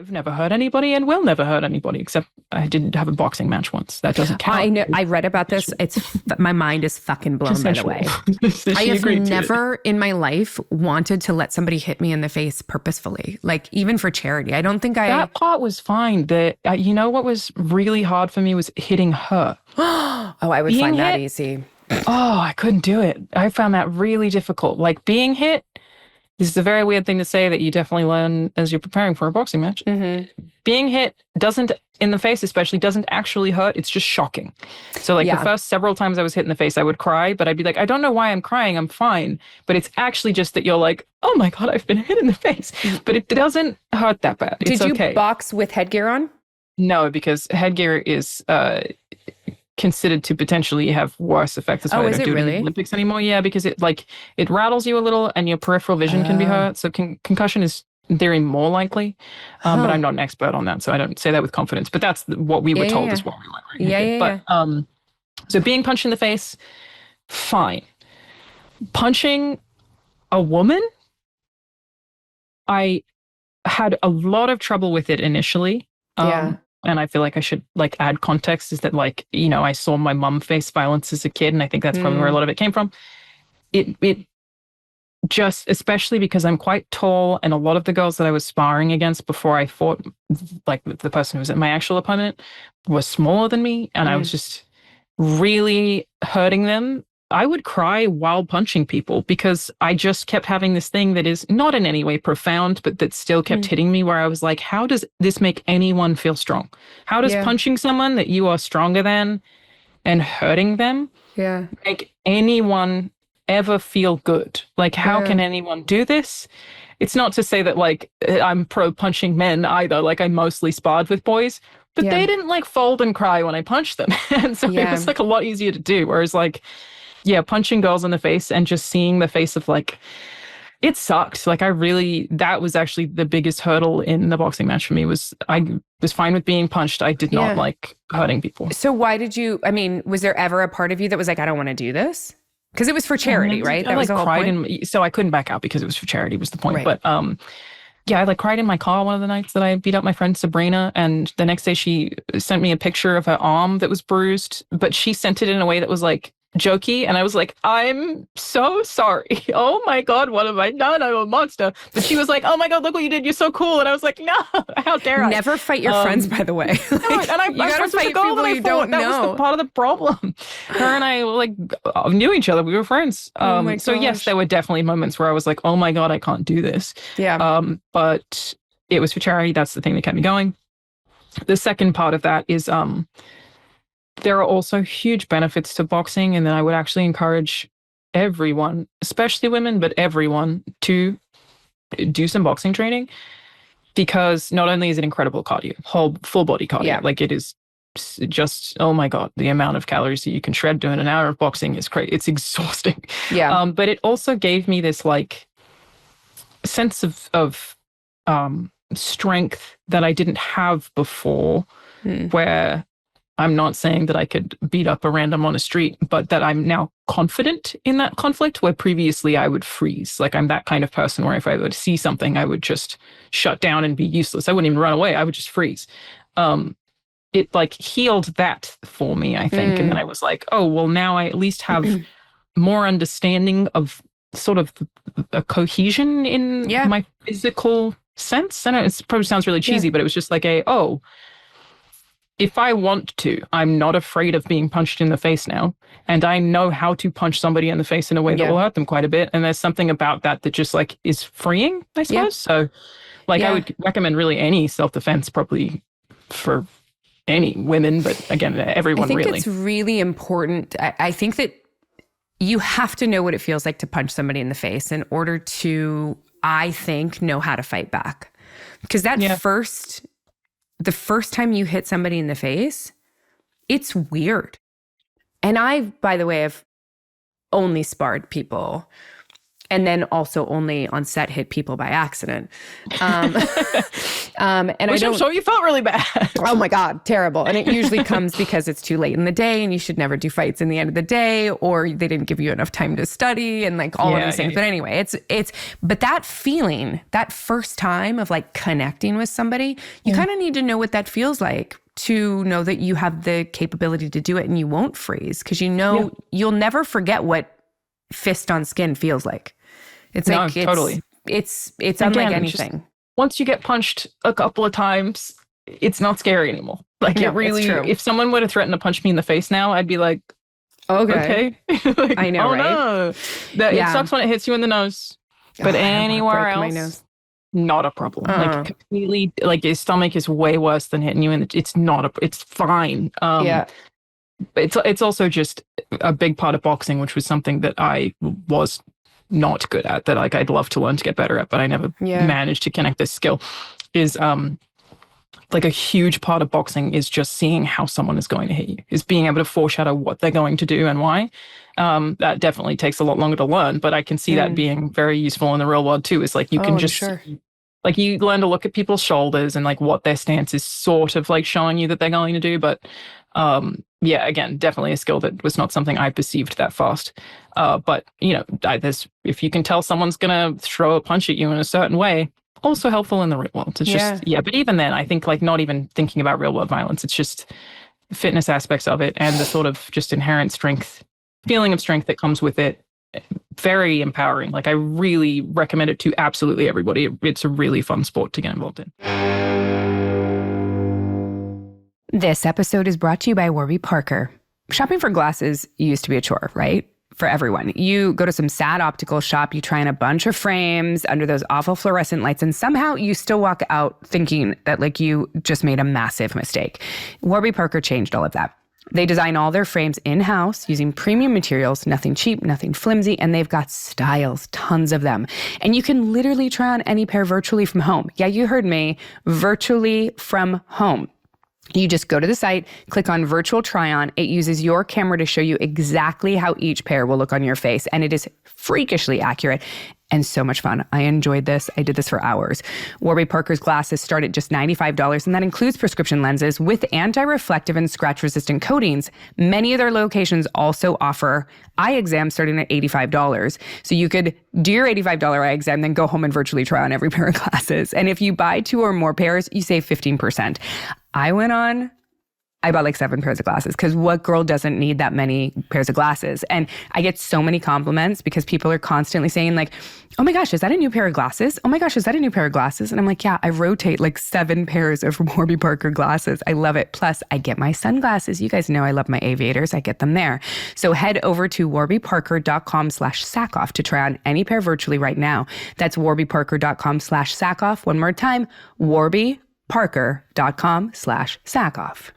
I've never hurt anybody and will never hurt anybody, except I didn't have a boxing match once. That doesn't count. I know. I read about this. My mind is fucking blown, by the way. I have never in my life wanted to let somebody hit me in the face purposefully, like even for charity. I don't think That part was fine. You know what was really hard for me was hitting her. Oh, I would find that easy. Oh, I couldn't do it. I found that really difficult. Like being hit, this is a very weird thing to say that you definitely learn as you're preparing for a boxing match. Mm-hmm. Being hit doesn't, in the face especially, doesn't actually hurt. It's just shocking. So the first several times I was hit in the face, I would cry, but I'd be like, I don't know why I'm crying. I'm fine. But it's actually just that you're like, oh my God, I've been hit in the face. But it doesn't hurt that bad. It's okay. Did you box with headgear on? No, because headgear is considered to potentially have worse effects. That's why they don't do it in the Olympics anymore. Yeah, because it rattles you a little and your peripheral vision can be hurt. So concussion is in theory more likely. But I'm not an expert on that, so I don't say that with confidence. But that's what we were told is what we learned. Right? But so being punched in the face, fine. Punching a woman, I had a lot of trouble with it initially. And I feel like I should add context is that I saw my mum face violence as a kid, and I think that's probably where a lot of it came from. It just, especially because I'm quite tall, and a lot of the girls that I was sparring against before I fought, like the person who was my actual opponent, was smaller than me, and I was just really hurting them. I would cry while punching people because I just kept having this thing that is not in any way profound, but that still kept hitting me, where I was like, how does this make anyone feel strong? How does punching someone that you are stronger than and hurting them make anyone ever feel good? Like, how can anyone do this? It's not to say that I'm pro punching men either. Like, I mostly sparred with boys, but they didn't fold and cry when I punched them. And so it was a lot easier to do. Whereas punching girls in the face and just seeing the face of it sucked. That was actually the biggest hurdle in the boxing match for me. I was fine with being punched. I did not like hurting people. So why did you, was there ever a part of you that was like, I don't want to do this? Because it was for charity, right? That was the whole point. So I couldn't back out because it was for charity was the point. Right. But I cried in my car one of the nights that I beat up my friend Sabrina, and the next day she sent me a picture of her arm that was bruised, but she sent it in a way that was jokey, and I was like, I'm so sorry. Oh my God, what have I done? I'm a monster. But she was like, oh my God, look what you did. You're so cool. And I was like, no, how dare I? Never fight your friends, by the way. No, and I gotta fight people you don't know. That was part of the problem. Her and I knew each other. We were friends. So yes, there were definitely moments where I was like, oh my God, I can't do this. Yeah. But it was for charity. That's the thing that kept me going. The second part of that is, there are also huge benefits to boxing, and then I would actually encourage everyone, especially women, but everyone, to do some boxing training, because not only is it incredible cardio, full body cardio, it is just, oh my God, the amount of calories that you can shred doing an hour of boxing is crazy. It's exhausting. Yeah. But it also gave me this sense of strength that I didn't have before, where I'm not saying that I could beat up a random on a street, but that I'm now confident in that conflict, where previously I would freeze. I'm that kind of person where if I would see something, I would just shut down and be useless. I wouldn't even run away. I would just freeze. It healed that for me, I think. And then I was like, oh, well, now I at least have more understanding of sort of a cohesion in my physical sense. I know it probably sounds really cheesy, but it was just if I want to, I'm not afraid of being punched in the face now. And I know how to punch somebody in the face in a way that will hurt them quite a bit. And there's something about that just is freeing, I suppose. So I would recommend really any self-defense probably for any women, but again, everyone really. I think it's really important. I think that you have to know what it feels like to punch somebody in the face in order to, I think, know how to fight back. Because the first time you hit somebody in the face, it's weird. And I, by the way, have only sparred people, and then also only on set hit people by accident. And I'm sure you felt really bad. Oh my God, terrible. And it usually comes because it's too late in the day and you should never do fights in the end of the day, or they didn't give you enough time to study and like all of these things. But anyway, but that feeling, that first time of like connecting with somebody, you kind of need to know what that feels like to know that you have the capability to do it and you won't freeze, because you'll never forget what fist on skin feels like. It's totally. It's unlike anything. Once you get punched a couple of times, it's not scary anymore. Like it really, if someone were to threaten to punch me in the face now, I'd be like, okay. Like, I know, right? No. It sucks when it hits you in the nose, but anywhere else, not a problem. Like completely, like your stomach is way worse than hitting you, and it's fine. It's also just a big part of boxing, which was something that I was not good at, that like I'd love to learn to get better at, but I never managed to connect this skill, is like a huge part of boxing is just seeing how someone is going to hit you, is being able to foreshadow what they're going to do and why. That definitely takes a lot longer to learn, but I can see that being very useful in the real world too. Is like you can just like you learn to look at people's shoulders and like what their stance is sort of like showing you that they're going to do. But again, definitely a skill that was not something I perceived that fast. But if you can tell someone's going to throw a punch at you in a certain way, also helpful in the real world. It's just, but even then, I think like not even thinking about real world violence, it's just fitness aspects of it and the sort of just inherent feeling of strength that comes with it. Very empowering. Like I really recommend it to absolutely everybody. It's a really fun sport to get involved in. This episode is brought to you by Warby Parker. Shopping for glasses used to be a chore, right? For everyone. You go to some sad optical shop, you try on a bunch of frames under those awful fluorescent lights, and somehow you still walk out thinking that like you just made a massive mistake. Warby Parker changed all of that. They design all their frames in-house using premium materials, nothing cheap, nothing flimsy, and they've got styles, tons of them. And you can literally try on any pair virtually from home. Yeah, you heard me, virtually from home. You just go to the site, click on virtual try on. It uses your camera to show you exactly how each pair will look on your face. And it is freakishly accurate and so much fun. I enjoyed this. I did this for hours. Warby Parker's glasses start at just $95, and that includes prescription lenses with anti-reflective and scratch-resistant coatings. Many of their locations also offer eye exams starting at $85. So you could do your $85 eye exam, then go home and virtually try on every pair of glasses. And if you buy 2 or more pairs, you save 15%. I bought like 7 pairs of glasses, because what girl doesn't need that many pairs of glasses? And I get so many compliments because people are constantly saying like, oh my gosh, is that a new pair of glasses? Oh my gosh, is that a new pair of glasses? And I'm like, yeah, I rotate like 7 pairs of Warby Parker glasses. I love it. Plus I get my sunglasses. You guys know I love my aviators. I get them there. So head over to warbyparker.com/Sackhoff to try on any pair virtually right now. That's warbyparker.com/Sackhoff. One more time, warbyparker.com/Sackhoff.